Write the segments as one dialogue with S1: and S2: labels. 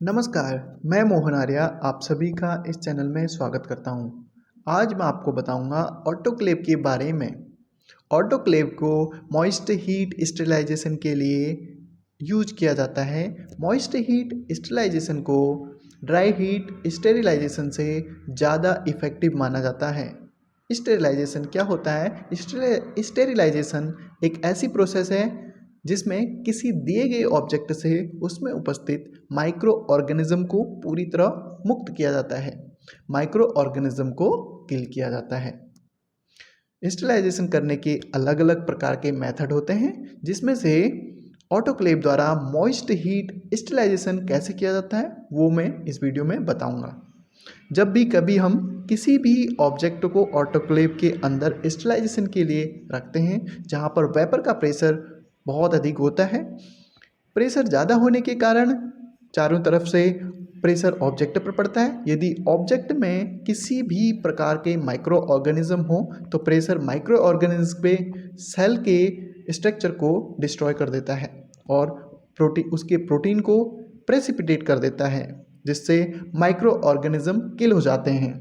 S1: नमस्कार, मैं मोहन आर्या आप सभी का इस चैनल में स्वागत करता हूँ। आज मैं आपको बताऊँगा ऑटोक्लेव के बारे में। ऑटोक्लेव को मॉइस्ट हीट स्टेरिलाइजेशन के लिए यूज किया जाता है। मॉइस्ट हीट स्टेरिलाइजेशन को ड्राई हीट स्टेरिलाइजेशन से ज़्यादा इफ़ेक्टिव माना जाता है। स्टेरिलाइजेशन क्या होता है? स्टेरिलाइजेशन एक ऐसी प्रोसेस है जिसमें किसी दिए गए ऑब्जेक्ट से उसमें उपस्थित माइक्रो ऑर्गेनिज्म को पूरी तरह मुक्त किया जाता है। माइक्रो ऑर्गेनिज्म को किल किया जाता है। स्टेरिलाइजेशन करने के अलग अलग प्रकार के मेथड होते हैं, जिसमें से ऑटोक्लेव द्वारा मॉइस्ट हीट स्टेरिलाइजेशन कैसे किया जाता है वो मैं इस वीडियो में बताऊंगा। जब भी कभी हम किसी भी ऑब्जेक्ट को ऑटोक्लेव के अंदर स्टेरिलाइजेशन के लिए रखते हैं, जहाँ पर वेपर का प्रेशर बहुत अधिक होता है, प्रेशर ज़्यादा होने के कारण चारों तरफ से प्रेशर ऑब्जेक्ट पर पड़ता है। यदि ऑब्जेक्ट में किसी भी प्रकार के माइक्रो ऑर्गेनिज्म हो तो प्रेशर माइक्रो ऑर्गेनिज्म पे सेल के स्ट्रक्चर को डिस्ट्रॉय कर देता है और उसके प्रोटीन को प्रेसिपिटेट कर देता है, जिससे माइक्रो ऑर्गेनिज्म किल हो जाते हैं।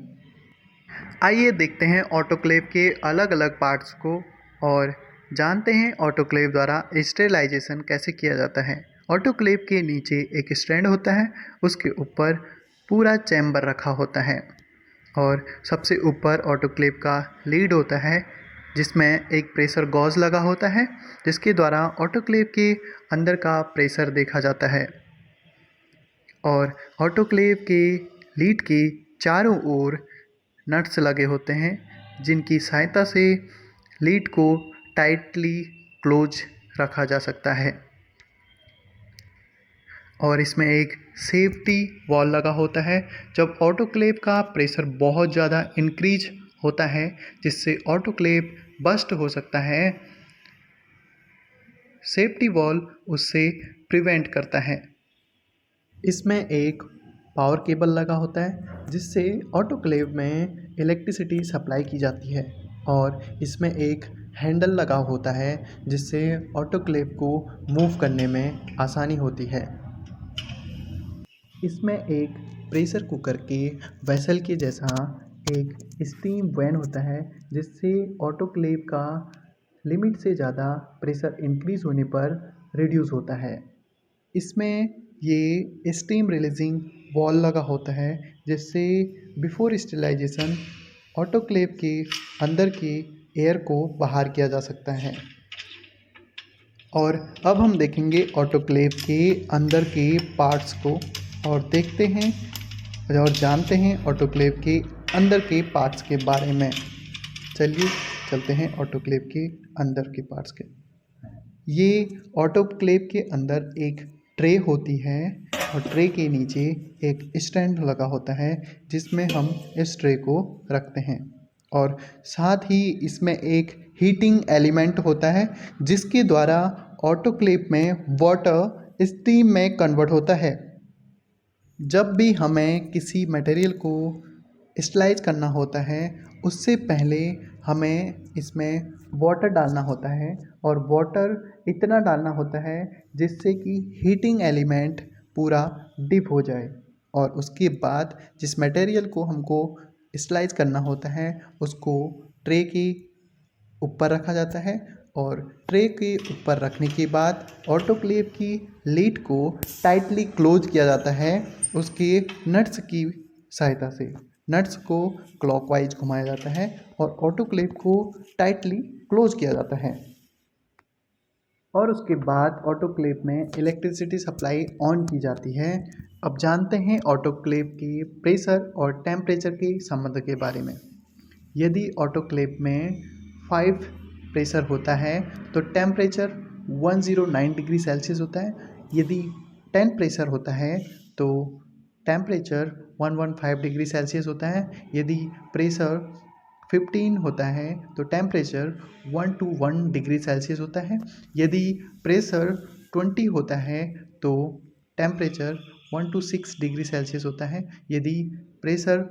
S1: आइए देखते हैं ऑटोक्लेव के अलग अलग पार्ट्स को और जानते हैं ऑटोक्लेव द्वारा स्टेरिलाइजेशन कैसे किया जाता है। ऑटोक्लेव के नीचे एक स्टैंड होता है, उसके ऊपर पूरा चैम्बर रखा होता है और सबसे ऊपर ऑटोक्लेव का लीड होता है, जिसमें एक प्रेशर गॉज लगा होता है, जिसके द्वारा ऑटोक्लेव के अंदर का प्रेशर देखा जाता है। और ऑटोक्लेव के लीड के चारों ओर नट्स लगे होते हैं, जिनकी सहायता से लीड को टाइटली क्लोज रखा जा सकता है। और इसमें एक सेफ्टी वॉल लगा होता है। जब ऑटोक्लेव का प्रेशर बहुत ज़्यादा इंक्रीज होता है, जिससे ऑटोक्लेव बस्ट हो सकता है, सेफ्टी वॉल उससे प्रिवेंट करता है। इसमें एक पावर केबल लगा होता है, जिससे ऑटोक्लेव में इलेक्ट्रिसिटी सप्लाई की जाती है और इसमें एक हैंडल लगा होता है, जिससे ऑटोक्लेव को मूव करने में आसानी होती है। इसमें एक प्रेशर कुकर के वेसल के जैसा एक स्टीम वैन होता है, जिससे ऑटोक्लेव का लिमिट से ज़्यादा प्रेशर इंक्रीज होने पर रिड्यूस होता है। इसमें ये स्टीम रिलीजिंग वॉल लगा होता है, जिससे बिफोर स्टेरिलाइजेशन ऑटोक्लेव के अंदर के एयर को बाहर किया जा सकता है। और अब हम देखेंगे ऑटोक्लेव के अंदर के पार्ट्स को और देखते हैं और जानते हैं ऑटोक्लेव के अंदर के पार्ट्स के बारे में। चलिए चलते हैं ऑटोक्लेव के अंदर के पार्ट्स के। ये ऑटोक्लेव के अंदर एक ट्रे होती है और ट्रे के नीचे एक स्टैंड लगा होता है, जिसमें हम इस ट्रे को रखते हैं और साथ ही इसमें एक हीटिंग एलिमेंट होता है, जिसके द्वारा ऑटोक्लेव में वाटर स्टीम में कन्वर्ट होता है। जब भी हमें किसी मटेरियल को स्टेरिलाइज करना होता है, उससे पहले हमें इसमें वाटर डालना होता है और वाटर इतना डालना होता है जिससे कि हीटिंग एलिमेंट पूरा डिप हो जाए और उसके बाद जिस मटेरियल को हमको स्टेरिलाइज करना होता है उसको ट्रे के ऊपर रखा जाता है और ट्रे के ऊपर रखने के बाद ऑटोक्लेव की लीड को टाइटली क्लोज किया जाता है उसके नट्स की सहायता से। नट्स को क्लॉकवाइज घुमाया जाता है और ऑटोक्लेव को टाइटली क्लोज किया जाता है और उसके बाद ऑटोक्लेव में इलेक्ट्रिसिटी सप्लाई ऑन की जाती है। अब जानते हैं ऑटोक्लेव के प्रेशर और टेम्परेचर के संबंध के बारे में। यदि ऑटोक्लेव में 5 प्रेशर होता है तो टेम्परेचर 109 डिग्री सेल्सियस होता है। यदि 10 प्रेशर होता है तो टेम्परेचर 115 डिग्री सेल्सियस होता है। यदि प्रेशर 15 होता है तो टेम्परेचर 121 डिग्री सेल्सियस होता है। यदि प्रेशर 20 होता है तो टेम्परेचर 126 डिग्री सेल्सियस होता है। यदि प्रेशर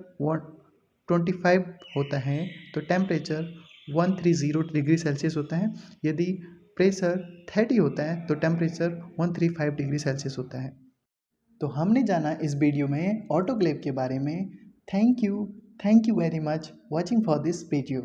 S1: 25 होता है तो टेम्परेचर 130 डिग्री सेल्सियस होता है। यदि प्रेशर 30 होता है तो टेम्परेचर 135 डिग्री सेल्सियस होता है। तो हमने जाना इस वीडियो में ऑटोक्लेव के बारे में। Thank you very much watching for this video.